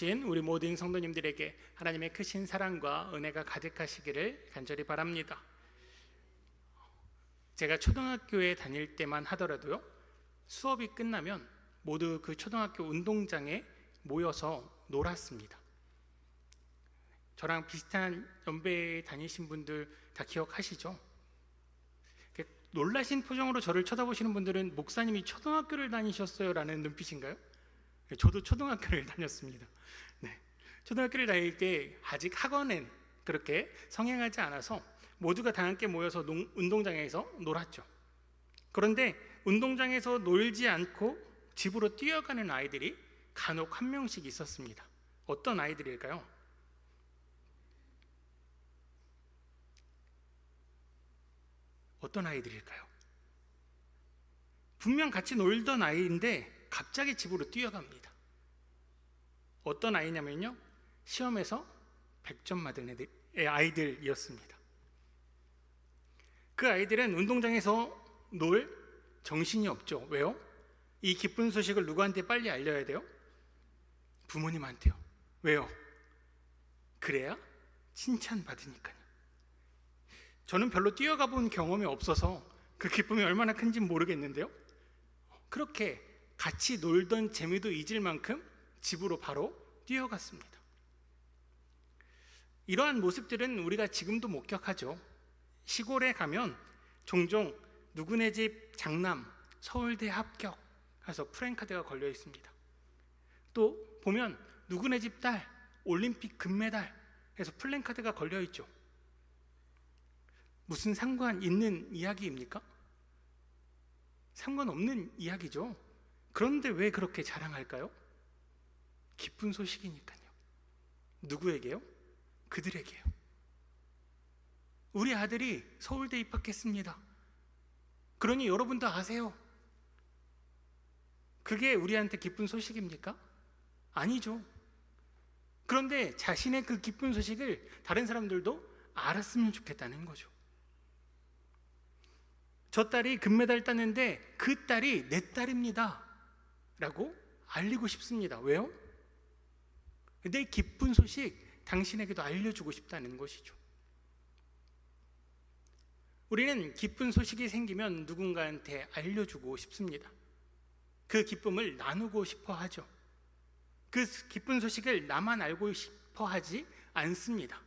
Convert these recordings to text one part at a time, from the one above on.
우리 모든 성도님들에게 하나님의 크신 사랑과 은혜가 가득하시기를 간절히 바랍니다. 제가 초등학교에 다닐 때만 하더라도요, 수업이 끝나면 모두 그 초등학교 운동장에 모여서 놀았습니다. 저랑 비슷한 연배에 다니신 분들 다 기억하시죠? 놀라신 표정으로 저를 쳐다보시는 분들은 목사님이 초등학교를 다니셨어요? 라는 눈빛인가요? 저도 초등학교를 다녔습니다. 네. 초등학교를 다닐 때 아직 학원은 그렇게 성행하지 않아서 모두가 다 함께 모여서 운동장에서 놀았죠. 그런데 운동장에서 놀지 않고 집으로 뛰어가는 아이들이 간혹 한 명씩 있었습니다. 어떤 아이들일까요? 어떤 아이들일까요? 분명 같이 놀던 아이인데 갑자기 집으로 뛰어갑니다. 어떤 아이냐면요, 시험에서 100점 맞은 아이들이었습니다. 그 아이들은 운동장에서 놀 정신이 없죠. 왜요? 이 기쁜 소식을 누구한테 빨리 알려야 돼요? 부모님한테요. 왜요? 그래야 칭찬받으니까요. 저는 별로 뛰어가 본 경험이 없어서 그 기쁨이 얼마나 큰지 모르겠는데요, 그렇게 같이 놀던 재미도 잊을 만큼 집으로 바로 뛰어갔습니다. 이러한 모습들은 우리가 지금도 목격하죠. 시골에 가면 종종 누구네 집 장남 서울대 합격 해서 프랜카드가 걸려 있습니다. 또 보면 누구네 집 딸 올림픽 금메달 해서 플랜카드가 걸려 있죠. 무슨 상관 있는 이야기입니까? 상관없는 이야기죠. 그런데 왜 그렇게 자랑할까요? 기쁜 소식이니까요. 누구에게요? 그들에게요. 우리 아들이 서울대 입학했습니다. 그러니 여러분도 아세요. 그게 우리한테 기쁜 소식입니까? 아니죠. 그런데 자신의 그 기쁜 소식을 다른 사람들도 알았으면 좋겠다는 거죠. 저 딸이 금메달 땄는데 그 딸이 내 딸입니다 라고 알리고 싶습니다. 왜요? 내 기쁜 소식 당신에게도 알려주고 싶다는 것이죠. 우리는 기쁜 소식이 생기면 누군가한테 알려주고 싶습니다. 그 기쁨을 나누고 싶어 하죠. 그 기쁜 소식을 나만 알고 싶어 하지 않습니다.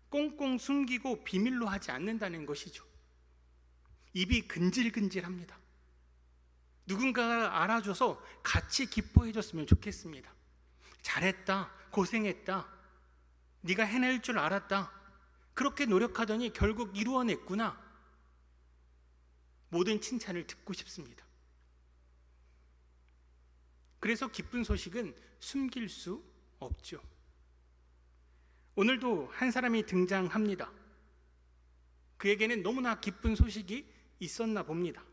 꽁꽁 숨기고 비밀로 하지 않는다는 것이죠. 입이 근질근질합니다. 누군가가 알아줘서 같이 기뻐해 줬으면 좋겠습니다. 잘했다, 고생했다, 네가 해낼 줄 알았다, 그렇게 노력하더니 결국 이루어냈구나, 모든 칭찬을 듣고 싶습니다. 그래서 기쁜 소식은 숨길 수 없죠. 오늘도 한 사람이 등장합니다. 그에게는 너무나 기쁜 소식이 있었나 봅니다.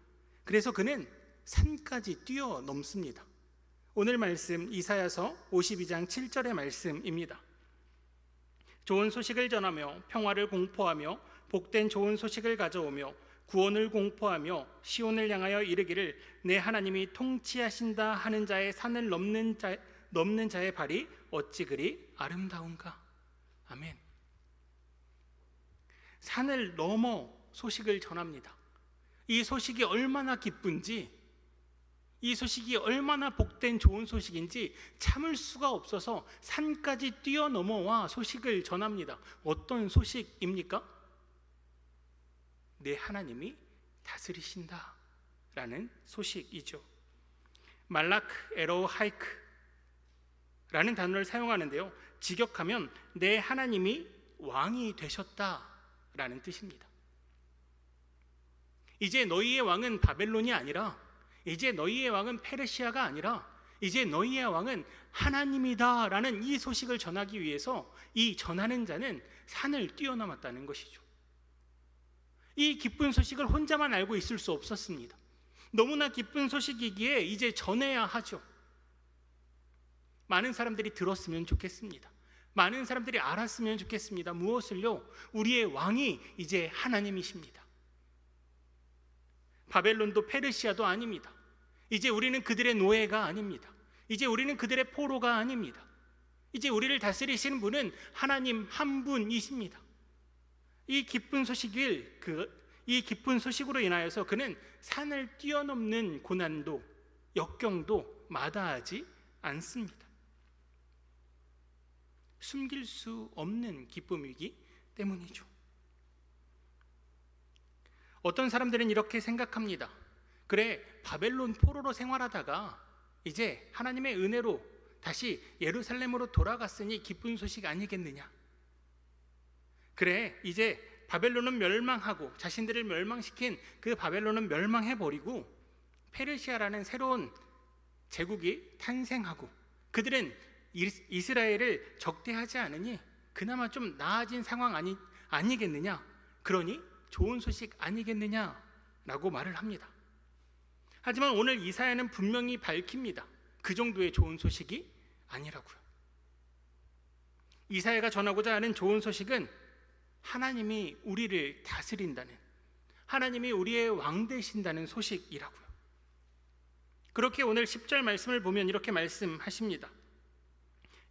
그래서 그는 산까지 뛰어넘습니다. 오늘 말씀 이사야서 52장 7절의 말씀입니다. 좋은 소식을 전하며 평화를 공포하며 복된 좋은 소식을 가져오며 구원을 공포하며 시온을 향하여 이르기를 내 하나님이 통치하신다 하는 자의 산을 넘는 자의 발이 어찌 그리 아름다운가. 아멘. 산을 넘어 소식을 전합니다. 이 소식이 얼마나 기쁜지, 이 소식이 얼마나 복된 좋은 소식인지 참을 수가 없어서 산까지 뛰어넘어와 소식을 전합니다. 어떤 소식입니까? 내 하나님이 다스리신다 라는 소식이죠. 말라크 에로하이크 라는 단어를 사용하는데요, 직역하면 내 하나님이 왕이 되셨다 라는 뜻입니다. 이제 너희의 왕은 바벨론이 아니라, 이제 너희의 왕은 페르시아가 아니라, 이제 너희의 왕은 하나님이다 라는 이 소식을 전하기 위해서 이 전하는 자는 산을 뛰어넘었다는 것이죠. 이 기쁜 소식을 혼자만 알고 있을 수 없었습니다. 너무나 기쁜 소식이기에 이제 전해야 하죠. 많은 사람들이 들었으면 좋겠습니다. 많은 사람들이 알았으면 좋겠습니다. 무엇을요? 우리의 왕이 이제 하나님이십니다. 바벨론도 페르시아도 아닙니다. 이제 우리는 그들의 노예가 아닙니다. 이제 우리는 그들의 포로가 아닙니다. 이제 우리를 다스리시는 분은 하나님 한 분이십니다. 이 기쁜 소식으로 인하여서 그는 산을 뛰어넘는 고난도, 역경도 마다하지 않습니다. 숨길 수 없는 기쁨이기 때문이죠. 어떤 사람들은 이렇게 생각합니다. 그래, 바벨론 포로로 생활하다가 이제 하나님의 은혜로 다시 예루살렘으로 돌아갔으니 기쁜 소식 아니겠느냐. 그래, 이제 바벨론은 멸망하고 자신들을 멸망시킨 그 바벨론은 멸망해버리고 페르시아라는 새로운 제국이 탄생하고 그들은 이스라엘을 적대하지 않으니 그나마 좀 나아진 상황 아니겠느냐. 그러니 좋은 소식 아니겠느냐라고 말을 합니다. 하지만 오늘 이사야는 분명히 밝힙니다. 그 정도의 좋은 소식이 아니라고요. 이사야가 전하고자 하는 좋은 소식은 하나님이 우리를 다스린다는, 하나님이 우리의 왕 되신다는 소식이라고요. 그렇게 오늘 10절 말씀을 보면 이렇게 말씀하십니다.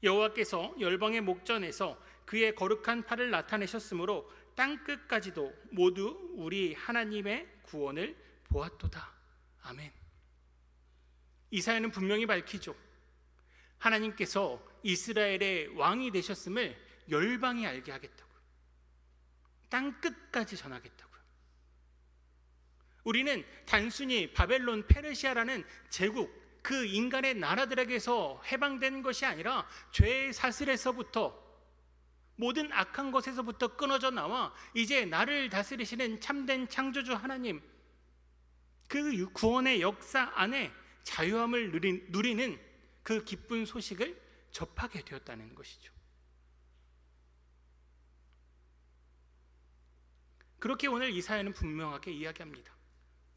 여호와께서 열방의 목전에서 그의 거룩한 팔을 나타내셨으므로 땅끝까지도 모두 우리 하나님의 구원을 보았도다. 아멘. 이사야는 분명히 밝히죠. 하나님께서 이스라엘의 왕이 되셨음을 열방이 알게 하겠다고요. 땅끝까지 전하겠다고요. 우리는 단순히 바벨론, 페르시아라는 제국, 그 인간의 나라들에게서 해방된 것이 아니라 죄의 사슬에서부터, 모든 악한 것에서부터 끊어져 나와 이제 나를 다스리시는 참된 창조주 하나님, 그 구원의 역사 안에 자유함을 누리는 그 기쁜 소식을 접하게 되었다는 것이죠. 그렇게 오늘 이사야는 분명하게 이야기합니다.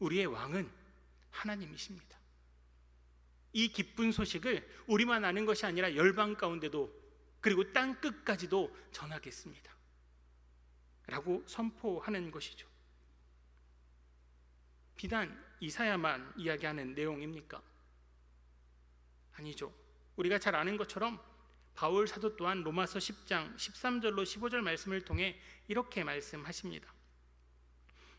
우리의 왕은 하나님이십니다. 이 기쁜 소식을 우리만 아는 것이 아니라 열방 가운데도, 그리고 땅 끝까지도 전하겠습니다 라고 선포하는 것이죠. 비단 이사야만 이야기하는 내용입니까? 아니죠. 우리가 잘 아는 것처럼 바울 사도 또한 로마서 10장 13절로 15절 말씀을 통해 이렇게 말씀하십니다.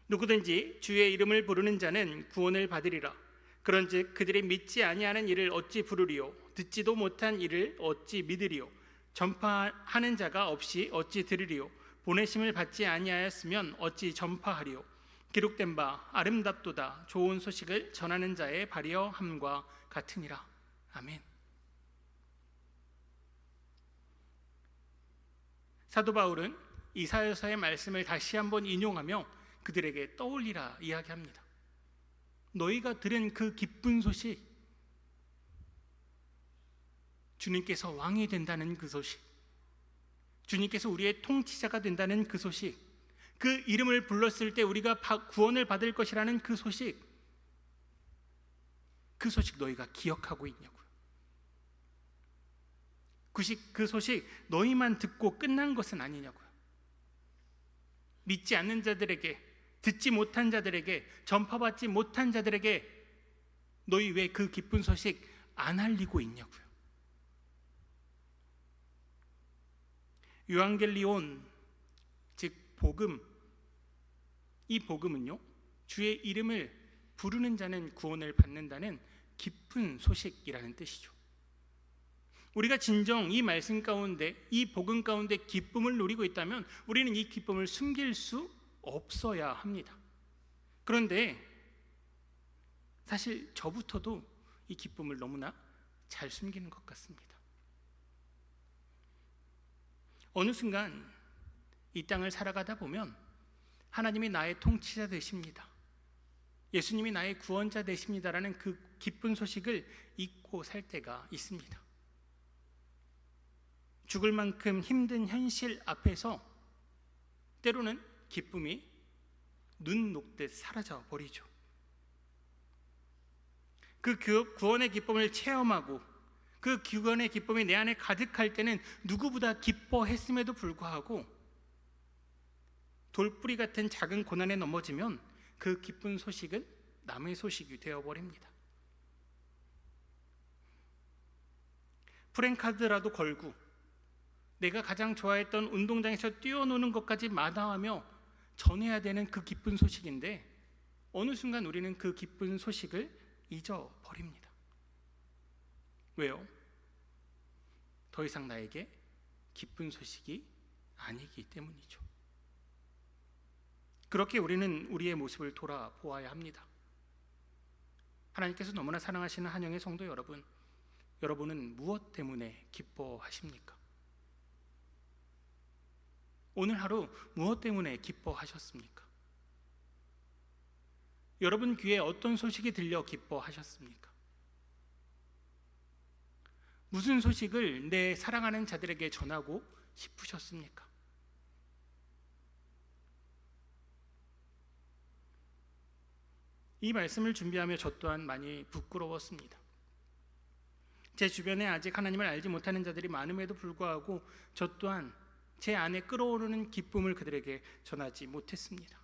누구든지 주의 이름을 부르는 자는 구원을 받으리라. 그런즉 그들이 믿지 아니하는 일을 어찌 부르리요? 듣지도 못한 일을 어찌 믿으리요? 전파하는 자가 없이 어찌 들으리요? 보내심을 받지 아니하였으면 어찌 전파하리요? 기록된 바 아름답도다 좋은 소식을 전하는 자의 발휘함과 같으니라. 아멘. 사도 바울은 이사야서의 말씀을 다시 한번 인용하며 그들에게 떠올리라 이야기합니다. 너희가 들은 그 기쁜 소식, 주님께서 왕이 된다는 그 소식, 주님께서 우리의 통치자가 된다는 그 소식, 그 이름을 불렀을 때 우리가 구원을 받을 것이라는 그 소식, 그 소식 너희가 기억하고 있냐고요. 그 소식 너희만 듣고 끝난 것은 아니냐고요. 믿지 않는 자들에게, 듣지 못한 자들에게, 전파받지 못한 자들에게 너희 왜 그 기쁜 소식 안 알리고 있냐고요. 유앙겔리온, 즉 복음, 이 복음은요, 주의 이름을 부르는 자는 구원을 받는다는 기쁜 소식이라는 뜻이죠. 우리가 진정 이 말씀 가운데, 이 복음 가운데 기쁨을 누리고 있다면 우리는 이 기쁨을 숨길 수 없어야 합니다. 그런데 사실 저부터도 이 기쁨을 너무나 잘 숨기는 것 같습니다. 어느 순간 이 땅을 살아가다 보면 하나님이 나의 통치자 되십니다, 예수님이 나의 구원자 되십니다라는 그 기쁜 소식을 잊고 살 때가 있습니다. 죽을 만큼 힘든 현실 앞에서 때로는 기쁨이 눈 녹듯 사라져 버리죠. 그 구원의 기쁨을 체험하고 그 구원의 기쁨이 내 안에 가득할 때는 누구보다 기뻐했음에도 불구하고 돌뿌리 같은 작은 고난에 넘어지면 그 기쁜 소식은 남의 소식이 되어버립니다. 프랜카드라도 걸고 내가 가장 좋아했던 운동장에서 뛰어노는 것까지 마다하며 전해야 되는 그 기쁜 소식인데 어느 순간 우리는 그 기쁜 소식을 잊어버립니다. 왜요? 더 이상 나에게 기쁜 소식이 아니기 때문이죠. 그렇게 우리는 우리의 모습을 돌아보아야 합니다. 하나님께서 너무나 사랑하시는 한영의 성도 여러분, 여러분은 무엇 때문에 기뻐하십니까? 오늘 하루 무엇 때문에 기뻐하셨습니까? 여러분 귀에 어떤 소식이 들려 기뻐하셨습니까? 무슨 소식을 내 사랑하는 자들에게 전하고 싶으셨습니까? 이 말씀을 준비하며 저 또한 많이 부끄러웠습니다. 제 주변에 아직 하나님을 알지 못하는 자들이 많음에도 불구하고 저 또한 제 안에 끓어오르는 기쁨을 그들에게 전하지 못했습니다.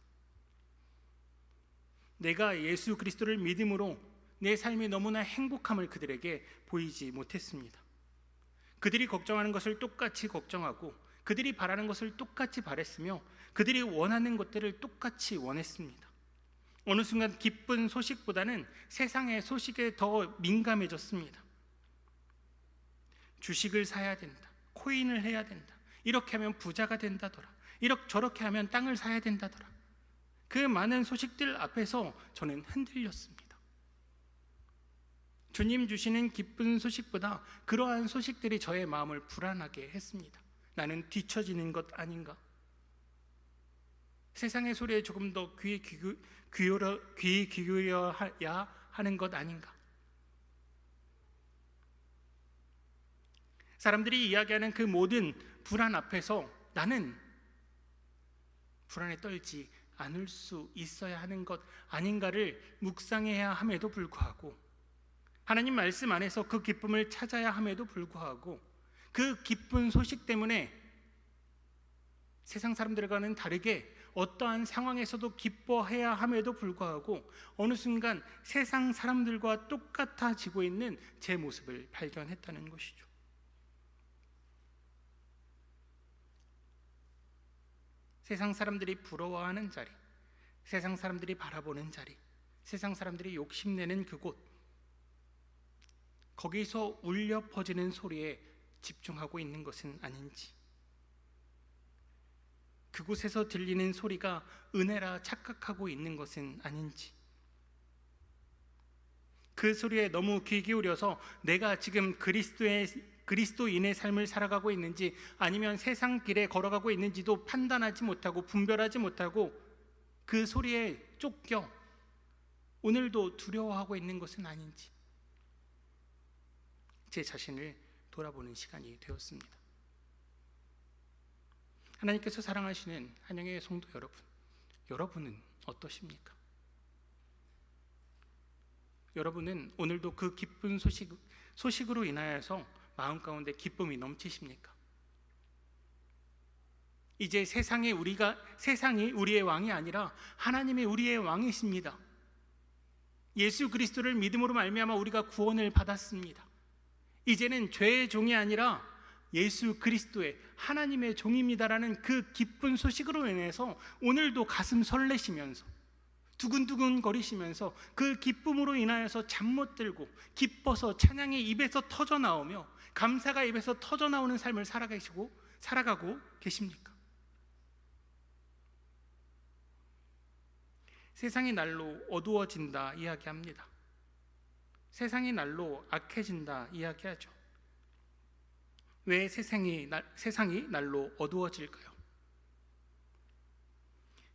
내가 예수 그리스도를 믿음으로 내 삶이 너무나 행복함을 그들에게 보이지 못했습니다. 그들이 걱정하는 것을 똑같이 걱정하고 그들이 바라는 것을 똑같이 바랬으며 그들이 원하는 것들을 똑같이 원했습니다. 어느 순간 기쁜 소식보다는 세상의 소식에 더 민감해졌습니다. 주식을 사야 된다, 코인을 해야 된다, 이렇게 하면 부자가 된다더라, 이렇게 저렇게 하면 땅을 사야 된다더라. 그 많은 소식들 앞에서 저는 흔들렸습니다. 주님 주시는 기쁜 소식보다 그러한 소식들이 저의 마음을 불안하게 했습니다. 나는 뒤처지는 것 아닌가? 세상의 소리에 조금 더 귀 기울여야 하는 것 아닌가? 사람들이 이야기하는 그 모든 불안 앞에서 나는 불안에 떨지 않을 수 있어야 하는 것 아닌가를 묵상해야 함에도 불구하고, 하나님 말씀 안에서 그 기쁨을 찾아야 함에도 불구하고, 그 기쁜 소식 때문에 세상 사람들과는 다르게 어떠한 상황에서도 기뻐해야 함에도 불구하고 어느 순간 세상 사람들과 똑같아지고 있는 제 모습을 발견했다는 것이죠. 세상 사람들이 부러워하는 자리, 세상 사람들이 바라보는 자리, 세상 사람들이 욕심내는 그곳, 거기서 울려 퍼지는 소리에 집중하고 있는 것은 아닌지, 그곳에서 들리는 소리가 은혜라 착각하고 있는 것은 아닌지, 그 소리에 너무 귀 기울여서 내가 지금 그리스도인의 삶을 살아가고 있는지 아니면 세상 길에 걸어가고 있는지도 판단하지 못하고 분별하지 못하고 그 소리에 쫓겨 오늘도 두려워하고 있는 것은 아닌지, 제 자신을 돌아보는 시간이 되었습니다. 하나님께서 사랑하시는 한영의 성도 여러분, 여러분은 어떠십니까? 여러분은 오늘도 그 기쁜 소식으로 인하여서 마음 가운데 기쁨이 넘치십니까? 이제 세상이 우리의 왕이 아니라 하나님이 우리의 왕이십니다. 예수 그리스도를 믿음으로 말미암아 우리가 구원을 받았습니다. 이제는 죄의 종이 아니라 예수 그리스도의 하나님의 종입니다라는 그 기쁜 소식으로 인해서 오늘도 가슴 설레시면서 두근두근 거리시면서 그 기쁨으로 인하여서 잠 못 들고 기뻐서 찬양이 입에서 터져 나오며 감사가 입에서 터져 나오는 삶을 살아가고 계십니까? 세상이 날로 어두워진다 이야기합니다. 세상이 날로 악해진다 이야기하죠. 왜 세상이 날로 어두워질까요?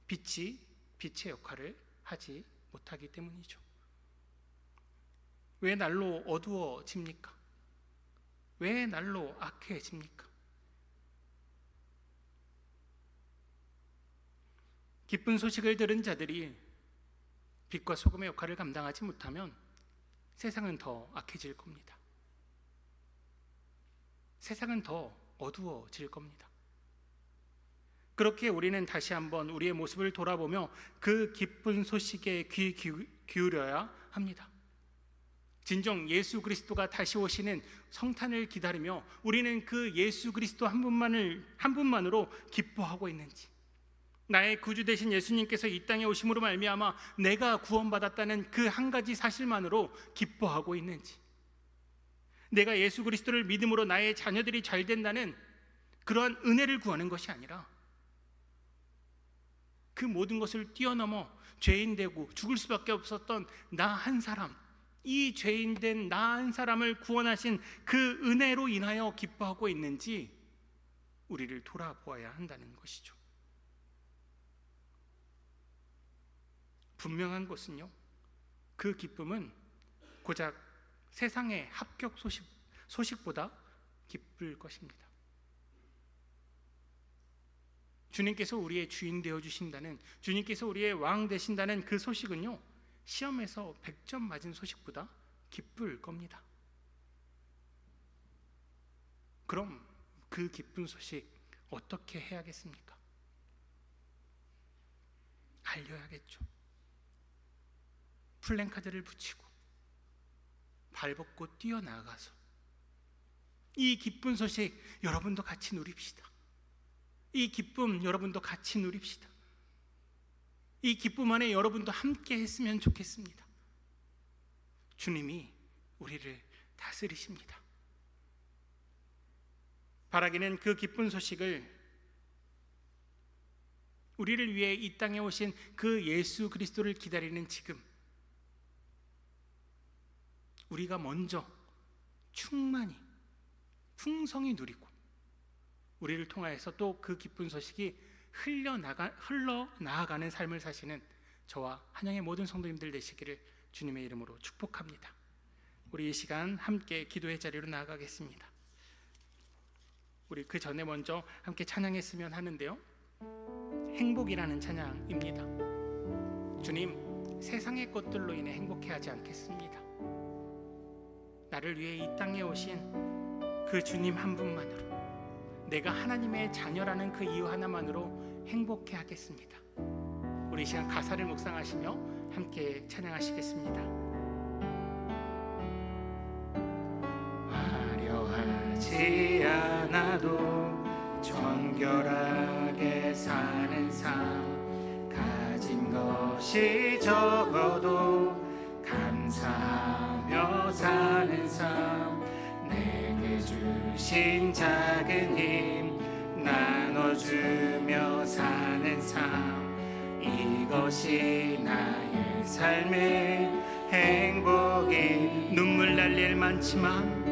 빛이 빛의 역할을 하지 못하기 때문이죠. 왜 날로 어두워집니까? 왜 날로 악해집니까? 기쁜 소식을 들은 자들이 빛과 소금의 역할을 감당하지 못하면 세상은 더 악해질 겁니다. 세상은 더 어두워질 겁니다. 그렇게 우리는 다시 한번 우리의 모습을 돌아보며 그 기쁜 소식에 귀 기울여야 합니다. 진정 예수 그리스도가 다시 오시는 성탄을 기다리며 우리는 그 예수 그리스도 한 분만으로 기뻐하고 있는지, 나의 구주 되신 예수님께서 이 땅에 오심으로 말미암아 내가 구원받았다는 그 한 가지 사실만으로 기뻐하고 있는지, 내가 예수 그리스도를 믿음으로 나의 자녀들이 잘 된다는 그러한 은혜를 구하는 것이 아니라 그 모든 것을 뛰어넘어 죄인 되고 죽을 수밖에 없었던 나 한 사람, 이 죄인 된 나 한 사람을 구원하신 그 은혜로 인하여 기뻐하고 있는지 우리를 돌아보아야 한다는 것이죠. 분명한 것은요, 그 기쁨은 고작 세상의 합격 소식보다 기쁠 것입니다. 주님께서 우리의 주인 되어 주신다는, 주님께서 우리의 왕 되신다는 그 소식은요, 시험에서 100점 맞은 소식보다 기쁠 겁니다. 그럼 그 기쁜 소식 어떻게 해야겠습니까? 알려야겠죠. 플랜카드를 붙이고 발벗고 뛰어나가서 이 기쁜 소식 여러분도 같이 누립시다. 이 기쁨 여러분도 같이 누립시다. 이 기쁨 안에 여러분도 함께 했으면 좋겠습니다. 주님이 우리를 다스리십니다. 바라기는 그 기쁜 소식을 우리를 위해 이 땅에 오신 그 예수 그리스도를 기다리는 지금 우리가 먼저 충만히 풍성히 누리고 우리를 통하여서 또 그 기쁜 소식이 흘러나아가는 삶을 사시는 저와 한영의 모든 성도님들 되시기를 주님의 이름으로 축복합니다. 우리 이 시간 함께 기도의 자리로 나아가겠습니다. 우리 그 전에 먼저 함께 찬양했으면 하는데요, 행복이라는 찬양입니다. 주님, 세상의 것들로 인해 행복해하지 않겠습니다. 나를 위해 이 땅에 오신 그 주님 한 분만으로, 내가 하나님의 자녀라는 그 이유 하나만으로 행복해 하겠습니다. 우리 이 시간 가사를 묵상하시며 함께 찬양하시겠습니다. 화려하지 않아도 정결하게 사는 삶, 가진 것이 적어도 감사하며 사는 삶, 내게 주신 작은 힘 나눠주며 사는 삶, 이것이 나의 삶의 행복이. 눈물 날 일 많지만,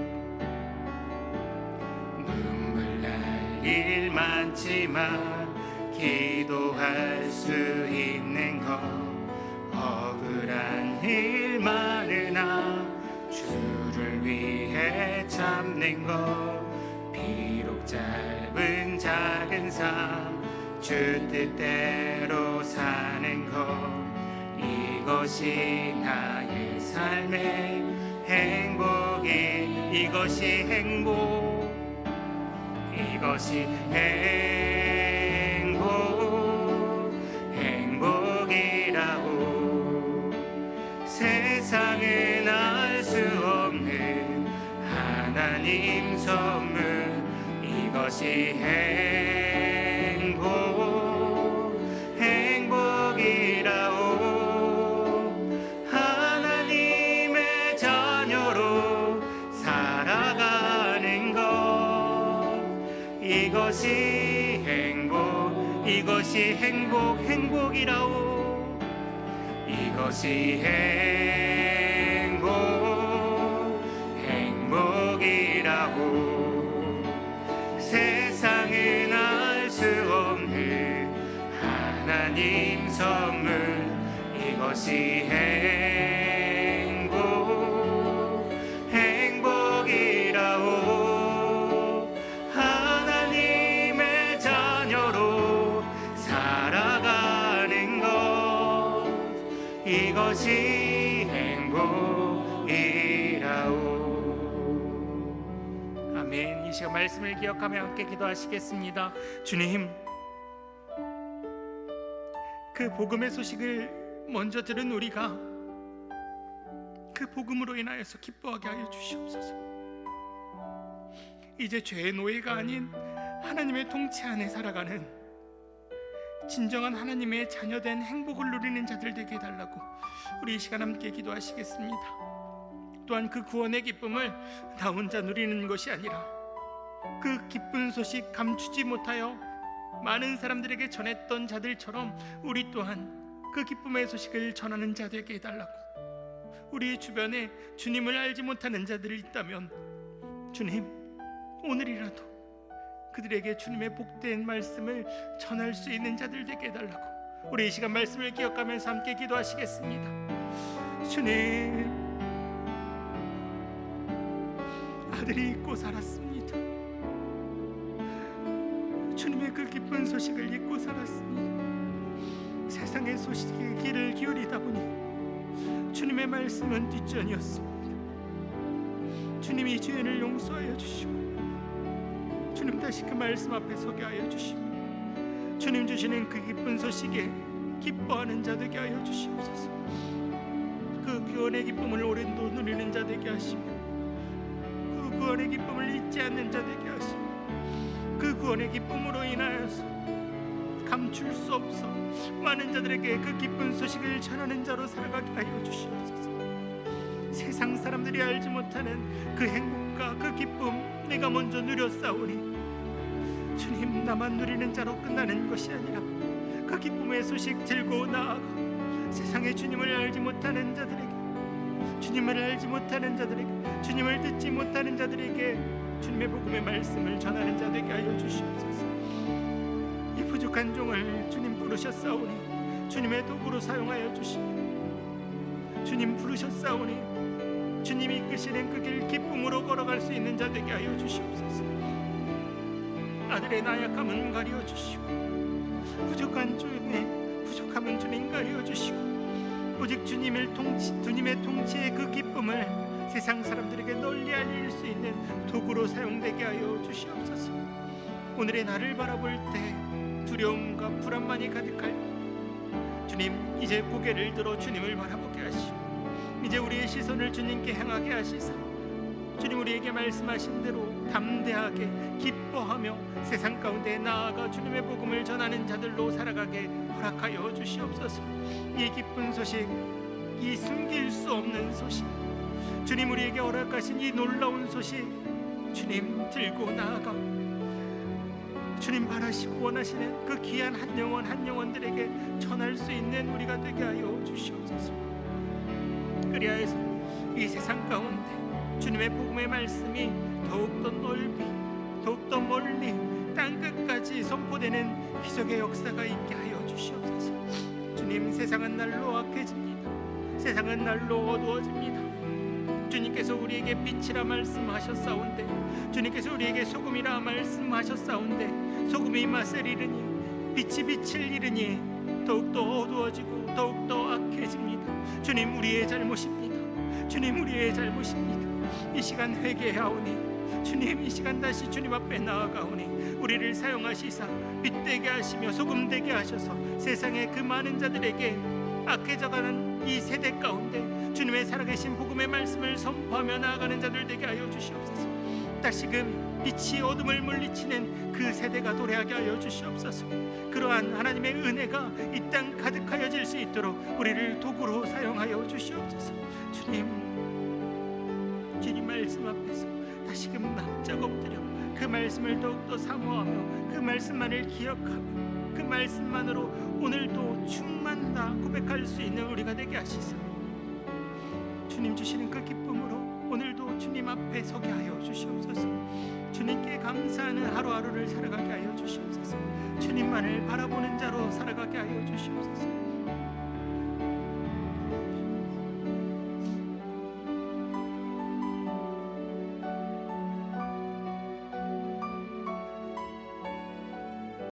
눈물 날 일 많지만 기도할 수 있는 것, 억울한 일 많으나 주를 위해 참는 것, 비록 짧은 작은 삶 주 뜻대로 사는 것, 이것이 나의 삶의 행복이. 이것이 행복, 이것이 행복이라고. 세상은 알 수 없는 하나님 선물, 이것이 행복이라오. 하나님의 자녀로 살아가는 것, 이것이 행복이라오. 이것이 행복이라고. 세상은 알 수 없는 하나님 선물, 이것이 행복이라오. 하나님의 자녀로 살아가는 것, 이것이 행복이라오. 아멘. 이 시간 말씀을 기억하며 함께 기도하시겠습니다. 주님, 그 복음의 소식을 먼저 들은 우리가 그 복음으로 인하여서 기뻐하게 하여 주시옵소서. 이제 죄의 노예가 아닌 하나님의 통치 안에 살아가는 진정한 하나님의 자녀된 행복을 누리는 자들 되게 해달라고 우리 이 시간 함께 기도하시겠습니다. 또한 그 구원의 기쁨을 나 혼자 누리는 것이 아니라 그 기쁜 소식 감추지 못하여 많은 사람들에게 전했던 자들처럼 우리 또한 그 기쁨의 소식을 전하는 자 되게 해달라고, 우리 주변에 주님을 알지 못하는 자들이 있다면 주님, 오늘이라도 그들에게 주님의 복된 말씀을 전할 수 있는 자들 되게 해달라고 우리 이 시간 말씀을 기억하면서 함께 기도하시겠습니다. 주님, 아들이 잊고 살았습니다. 주님의 그 기쁜 소식을 잊고 살았습니다. 세상의 소식에 귀를 기울이다 보니 주님의 말씀은 뒷전이었습니다. 주님이 죄인을 용서하여 주시고 주님 다시 그 말씀 앞에 서게 하여 주시고 주님 주시는 그 기쁜 소식에 기뻐하는 자 되게 하여 주시옵소서. 그 구원의 기쁨을 오랜도 누리는 자 되게 하시며 그 구원의 기쁨을 잊지 않는 자 되게 하시며 그 구원의 기쁨으로 인하여서 감출 수 없어 많은 자들에게 그 기쁜 소식을 전하는 자로 살아가게 하여 주시옵소서. 세상 사람들이 알지 못하는 그 행복과 그 기쁨 내가 먼저 누렸사오니 주님, 나만 누리는 자로 끝나는 것이 아니라 그 기쁨의 소식 들고 나아가 세상에 주님을 알지 못하는 자들에게, 주님을 알지 못하는 자들에게, 주님을 듣지 못하는 자들에게 주님의 복음의 말씀을 전하는 자 되게 하여 주시옵소서. 이 부족한 종을 주님 부르셨사오니 주님의 도구로 사용하여 주시고, 주님 부르셨사오니 주님이 이끄시는 그 길 기쁨으로 걸어갈 수 있는 자 되게 하여 주시옵소서. 아들의 나약함은 가려 주시고 부족한 중에 부족함은 주님 가려 주시고 오직 주님의 통치의 그 기쁨을 세상 사람들에게 널리 알릴 수 있는 도구로 사용되게 하여 주시옵소서. 오늘의 나를 바라볼 때 두려움과 불안만이 가득할 주님, 이제 고개를 들어 주님을 바라보게 하시고 이제 우리의 시선을 주님께 향하게 하시사 주님, 우리에게 말씀하신 대로 담대하게 기뻐하며 세상 가운데 나아가 주님의 복음을 전하는 자들로 살아가게 허락하여 주시옵소서. 이 기쁜 소식, 이 숨길 수 없는 소식, 주님 우리에게 허락하신 이 놀라운 소식 주님 들고 나아가 주님 바라시고 원하시는 그 귀한 한 영혼 한 영혼들에게 전할 수 있는 우리가 되게 하여 주시옵소서. 그리하여서 이 세상 가운데 주님의 복음의 말씀이 더욱더 넓이 더욱더 멀리 땅끝까지 선포되는 기적의 역사가 있게 하여 주시옵소서. 주님, 세상은 날로 악해집니다. 세상은 날로 어두워집니다. 주님께서 우리에게 빛이라 말씀하셨사온데, 주님께서 우리에게 소금이라 말씀하셨사온데, 소금이 맛을 잃으니 빛이 빛을 잃으니 더욱더 어두워지고 더욱더 악해집니다. 주님, 우리의 잘못입니다. 주님, 우리의 잘못입니다. 이 시간 회개하오니 주님, 이 시간 다시 주님 앞에 나아가오니 우리를 사용하시사 빛되게 하시며 소금되게 하셔서 세상의 그 많은 자들에게 악해져가는 이 세대 가운데 주님의 살아계신 복음의 말씀을 선포하며 나아가는 자들 되게 하여 주시옵소서. 다시금 빛이 어둠을 물리치는 그 세대가 도래하게 하여 주시옵소서. 그러한 하나님의 은혜가 이 땅 가득하여질 수 있도록 우리를 도구로 사용하여 주시옵소서. 주님 말씀 앞에서 다시금 납작 엎드려 그 말씀을 더욱더 사모하며 그 말씀만을 기억하며 그 말씀만으로 오늘도 충만다 고백할 수 있는 우리가 되게 하시사 주님 주시는 그 기쁨으로 오늘도 주님 앞에 서게 하여 주시옵소서. 주님께 감사하는 하루하루를 살아가게 하여 주시옵소서. 주님만을 바라보는 자로 살아가게 하여 주시옵소서.